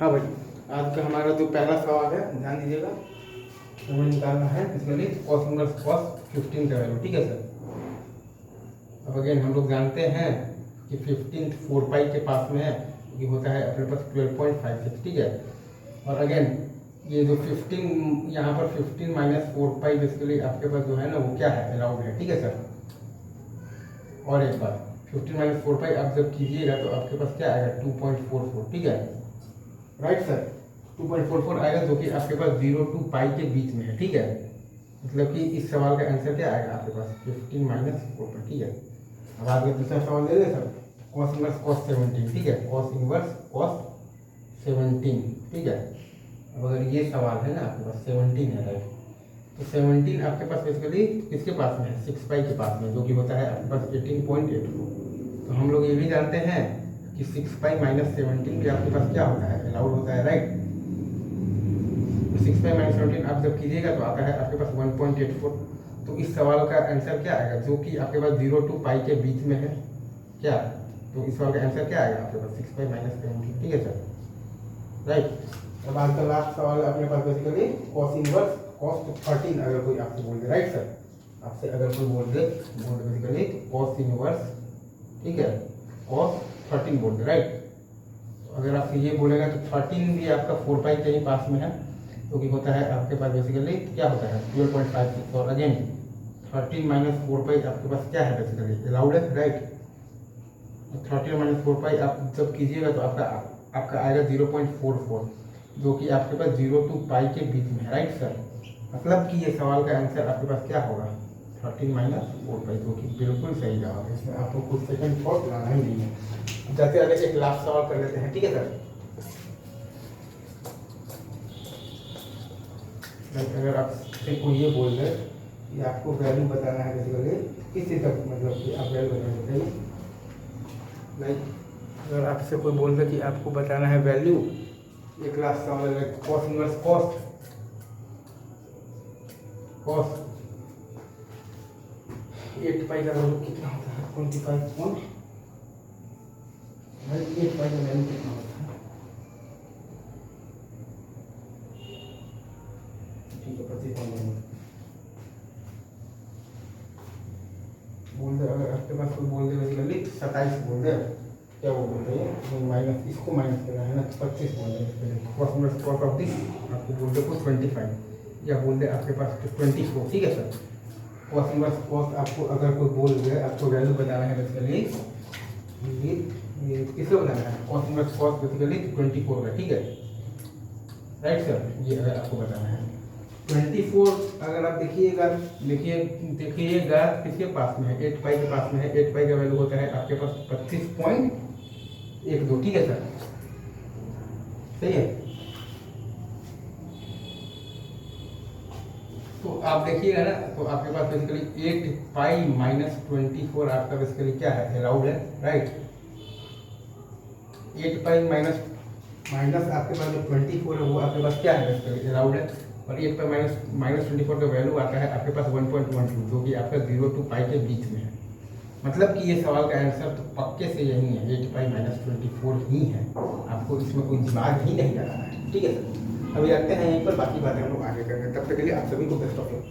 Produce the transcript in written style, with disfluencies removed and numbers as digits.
हाँ भाई, आज का हमारा जो पहला सवाल है ध्यान दीजिएगा, हमें निकालना है इसमें cos इनवर्स cos 15 का वैल्यू। ठीक है सर। अब अगेन हम लोग जानते हैं कि 15 4 पाई के पास में है, क्योंकि होता है अपने पास 12.56। ठीक है। और अगेन ये जो 15 यहाँ पर 15 माइनस 4 पाई बेसिकली आपके पास जो है ना वो क्या है, अलाउड है। ठीक है सर। और एक बार 15 माइनस 4 पाई आप जब कीजिएगा तो आपके पास क्या आएगा, 2.44। ठीक है, राइट सर। 2.44 आएगा, जो कि आपके पास 0 to पाई के बीच में है। ठीक है, मतलब कि इस सवाल का आंसर क्या आएगा आपके पास, 15 माइनस 4 पाई। ठीक है। अब आगे दूसरा सवाल ले लें सर, cos इनवर्स cos 17। ठीक है, cos इनवर्स cos 17। ठीक है। अब अगर ये सवाल है ना आपके पास 17 है, राइट, तो 17 आपके पास बेसिकली किसके पास में है, 6 पाई के पास में, जो कि होता है आपके पास 18.84। तो हम लोग ये भी जानते हैं कि 6 पाई माइनस 17 भी आपके पास क्या होता है, अलाउड होता है, राइट। 6 पाई माइनस 17 आप जब कीजिएगा तो आता है आपके पास 1.84। तो इस सवाल का आंसर क्या आएगा, जो कि आपके पास 0 to पाई के बीच में है क्या, तो इस सवाल का आंसर क्या आएगा आपके पास, 6 पाई माइनस 17। ठीक है सर, राइट। अब आज का लास्ट सवाल है अपने पास बेसिकली cos इनवर्स cos 13। अगर कोई आपसे बोल दे, राइट सर, आपसे अगर कोई बोल दे बेसिकली cos इनवर्स, ठीक है, cos 13 बोल दे, राइट। तो अगर आपसे ये बोलेगा तो 13 भी आपका 4 पाई के ही पास में है, क्योंकि होता है आपके पास बेसिकली क्या होता है 12.56। और अगेन 13 माइनस 4 पाई आपके पास क्या है बेसिकली, अलाउड है, राइट। 13 माइनस 4 पाई आप जब कीजिएगा तो आपका आएगा 0.44, जो कि आपके पास 0 to पाई के बीच में है, राइट सर। मतलब कि ये सवाल का आंसर आपके पास क्या होगा, 13 माइनस 4 पाई, जो कि बिल्कुल सही जवाब है। इसमें आपको कुछ सेकंड थॉट लाना ही नहीं है। जाते आगे एक लास्ट सवाल कर लेते हैं। ठीक है सर। अगर आपसे कोई ये बोल दे कि आपको वैल्यू बताना है बेसिकली किसी तक, मतलब कि आप वैल्यू बताइए, लाइक अगर आपसे कोई बोल दे कि आपको बताना है वैल्यू, एक लास्ट सवाल है cos इनवर्स cos 8 पाई का वैल्यू कितना होता है, 25.8 पाई का वैल्यू कितना होता है। ठीक है, 25 बोल दे। अगर आपके पास कोई बोल दे बेसिकली 27 बोल दे, क्या वो बोल रहे हैं, माइनस इसको माइनस करना है ना, 25 बोल रहे हैं। cos inverse cos of this आपको बोल दे कुछ 25, या बोल दे आपके पास 24। ठीक है सर। cos इनवर्स cos आपको अगर कोई बोल दे, आपको वैल्यू बताना है बेसिकली, ये किसको बताना है, cos इनवर्स cos बेसिकली 24 का। ठीक है, राइट सर। ये अगर आपको बताना है 24, अगर आप देखिएगा किसके पास में है, 8 पाई के पास में है। 8 पाई का वैल्यू होता है आपके पास 25.12। ठीक है सर, सही है। तो आप देखिएगा ना, तो आपके पास बेसिकली 8 पाई माइनस 24 आपका बेसिकली क्या है, अलाउड है, राइट। 8 पाई माइनस आपके पास जो 24 है वो आपके पास क्या है बेसिकली, अलाउड है। और 8 पाई माइनस 24 का वैल्यू आता है आपके पास 1.12, जो कि आपका 0 to पाई के बीच में है। मतलब कि ये सवाल का आंसर तो पक्के से यही है, 8 पाई माइनस 24 ही है। आपको इसमें कोई दिमाग ही नहीं लगाना है। ठीक है सर। अभी रखते हैं यहीं पर, बाकी बातें हम लोग आगे करेंगे। तब तक के लिए आप सभी को बेस्ट ऑफ लक।